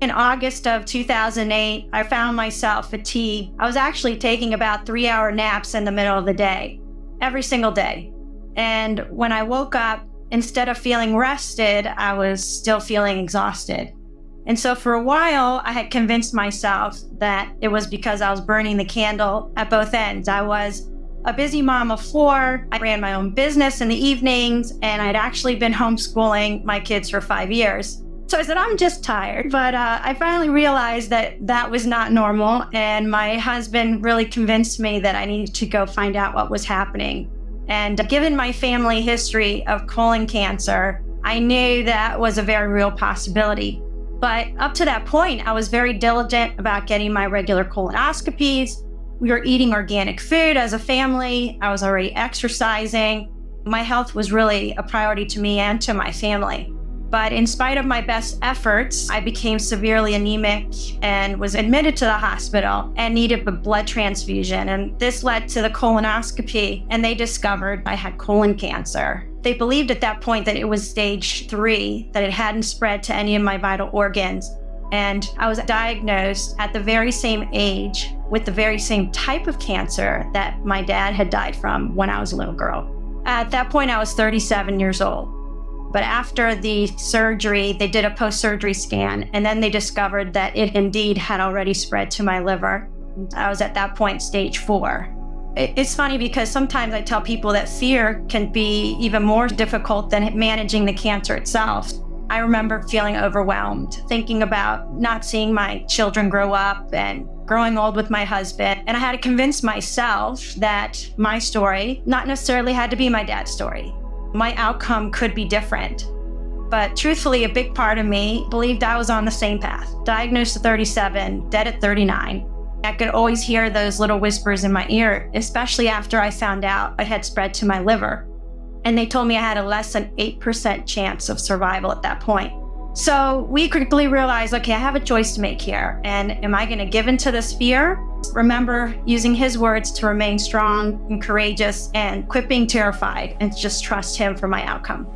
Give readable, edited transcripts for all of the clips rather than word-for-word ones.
In August of 2008, I found myself fatigued. I was actually taking about 3-hour naps in the middle of the day, every single day. And when I woke up, instead of feeling rested, I was still feeling exhausted. And so for a while, I had convinced myself that it was because I was burning the candle at both ends. I was a busy mom of 4. I ran my own business in the evenings, and I'd actually been homeschooling my kids for 5 years. So I said, I'm just tired. But I finally realized that that was not normal. And my husband really convinced me that I needed to go find out what was happening. And given my family history of colon cancer, I knew that was a very real possibility. But up to that point, I was very diligent about getting my regular colonoscopies. We were eating organic food as a family. I was already exercising. My health was really a priority to me and to my family. But in spite of my best efforts, I became severely anemic and was admitted to the hospital and needed a blood transfusion. And this led to the colonoscopy, and they discovered I had colon cancer. They believed at that point that it was stage 3, that it hadn't spread to any of my vital organs. And I was diagnosed at the very same age with the very same type of cancer that my dad had died from when I was a little girl. At that point, I was 37 years old. But after the surgery, they did a post-surgery scan, and then they discovered that it indeed had already spread to my liver. I was at that point stage 4. It's funny because sometimes I tell people that fear can be even more difficult than managing the cancer itself. I remember feeling overwhelmed, thinking about not seeing my children grow up and growing old with my husband. And I had to convince myself that my story not necessarily had to be my dad's story. My outcome could be different. But truthfully, a big part of me believed I was on the same path. Diagnosed at 37, dead at 39. I could always hear those little whispers in my ear, especially after I found out it had spread to my liver. And they told me I had a less than 8% chance of survival at that point. So we quickly realized, okay, I have a choice to make here. And am I going to give into this fear? Remember using his words to remain strong and courageous and quit being terrified and just trust him for my outcome.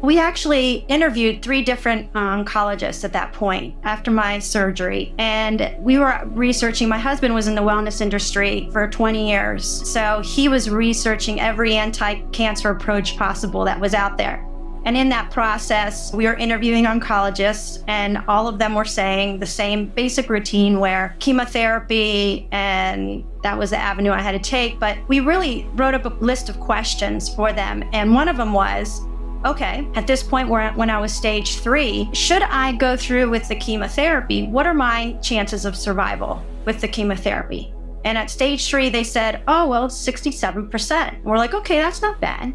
We actually interviewed 3 different oncologists at that point after my surgery. And we were researching, my husband was in the wellness industry for 20 years. So he was researching every anti-cancer approach possible that was out there. And in that process, we were interviewing oncologists, and all of them were saying the same basic routine where chemotherapy, and that was the avenue I had to take. But we really wrote up a list of questions for them. And one of them was, okay, at this point when I was stage 3, should I go through with the chemotherapy? What are my chances of survival with the chemotherapy? And at stage 3, they said, oh, well, it's 67%. We're like, okay, that's not bad.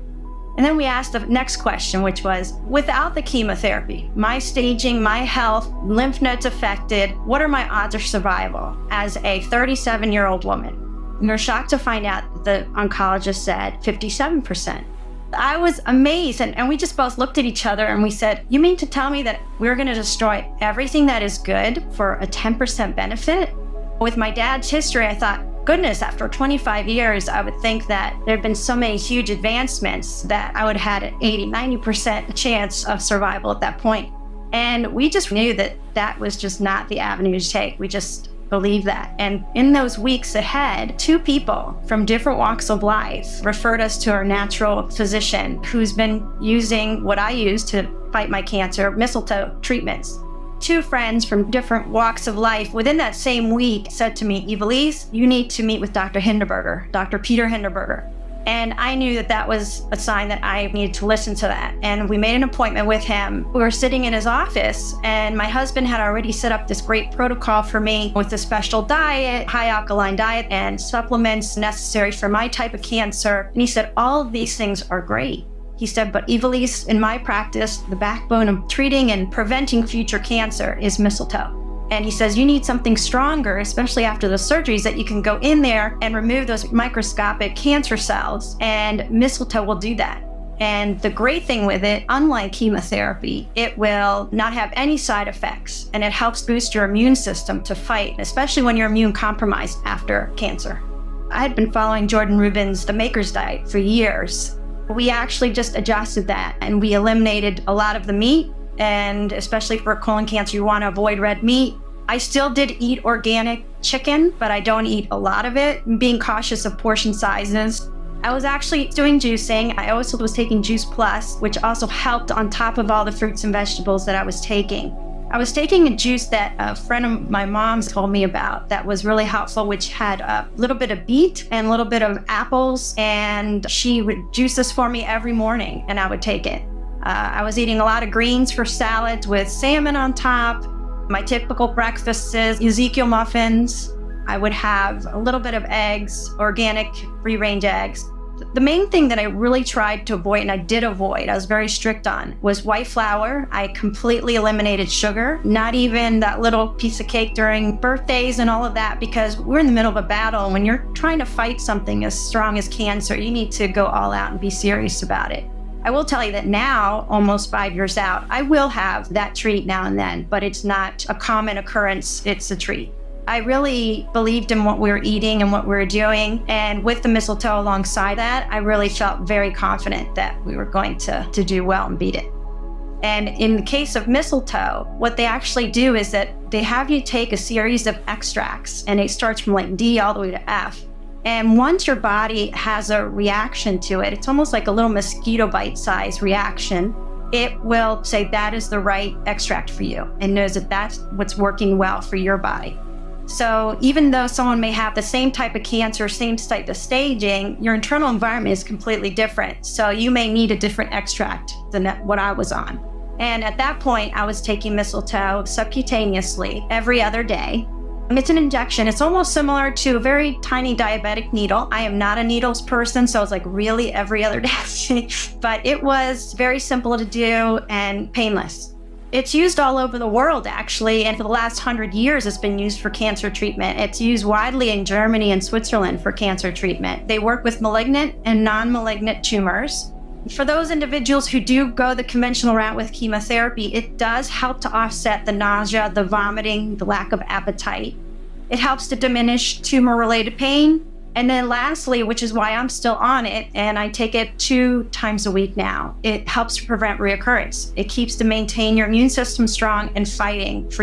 And then we asked the next question, which was, without the chemotherapy, my staging, my health, lymph nodes affected, what are my odds of survival as a 37-year-old woman? We were shocked to find out that the oncologist said 57%. I was amazed, and we just both looked at each other and we said, you mean to tell me that we're going to destroy everything that is good for a 10% benefit? With my dad's history, I thought, goodness, after 25 years, I would think that there had been so many huge advancements that I would have had an 80-90% chance of survival at that point. And we just knew that that was just not the avenue to take. We just believed that. And in those weeks ahead, 2 people from different walks of life referred us to our natural physician who's been using what I use to fight my cancer, mistletoe treatments. 2 friends from different walks of life within that same week said to me, Ivelisse, you need to meet with Dr. Hinderberger, Dr. Peter Hinderberger. And I knew that that was a sign that I needed to listen to that. And we made an appointment with him. We were sitting in his office, and my husband had already set up this great protocol for me with a special diet, high alkaline diet, and supplements necessary for my type of cancer. And he said, all of these things are great. He said, but Ivelisse, in my practice, the backbone of treating and preventing future cancer is mistletoe. And he says, you need something stronger, especially after the surgeries, that you can go in there and remove those microscopic cancer cells, and mistletoe will do that. And the great thing with it, unlike chemotherapy, it will not have any side effects, and it helps boost your immune system to fight, especially when you're immune compromised after cancer. I had been following Jordan Rubin's The Maker's Diet for years. We actually just adjusted that, and we eliminated a lot of the meat and especially for colon cancer, you want to avoid red meat. I still did eat organic chicken, but I don't eat a lot of it, being cautious of portion sizes. I was actually doing juicing. I also was taking Juice Plus, which also helped on top of all the fruits and vegetables that I was taking. I was taking a juice that a friend of my mom's told me about that was really helpful, which had a little bit of beet and a little bit of apples, and she would juice this for me every morning, and I would take it. I was eating a lot of greens for salads with salmon on top. My typical breakfast is Ezekiel muffins. I would have a little bit of eggs, organic free-range eggs. The main thing that I really tried to avoid, and I did avoid, I was very strict on, was white flour. I completely eliminated sugar, not even that little piece of cake during birthdays and all of that, because we're in the middle of a battle. And when you're trying to fight something as strong as cancer, you need to go all out and be serious about it. I will tell you that now, almost 5 years out, I will have that treat now and then, but it's not a common occurrence, it's a treat. I really believed in what we were eating and what we were doing. And with the mistletoe alongside that, I really felt very confident that we were going to do well and beat it. And in the case of mistletoe, what they actually do is that they have you take a series of extracts, and it starts from like D all the way to F. And once your body has a reaction to it, it's almost like a little mosquito bite size reaction. It will say that is the right extract for you and knows that that's what's working well for your body. So even though someone may have the same type of cancer, same type of staging, your internal environment is completely different. So you may need a different extract than what I was on. And at that point, I was taking mistletoe subcutaneously every other day. It's an injection. It's almost similar to a very tiny diabetic needle. I am not a needles person, so it's like really every other day. But it was very simple to do and painless. It's used all over the world, actually, and for the last 100 years, it's been used for cancer treatment. It's used widely in Germany and Switzerland for cancer treatment. They work with malignant and non-malignant tumors. For those individuals who do go the conventional route with chemotherapy, it does help to offset the nausea, the vomiting, the lack of appetite. It helps to diminish tumor-related pain. And then lastly, which is why I'm still on it, and I take it 2 times a week now, it helps to prevent reoccurrence. It keeps to maintain your immune system strong and fighting for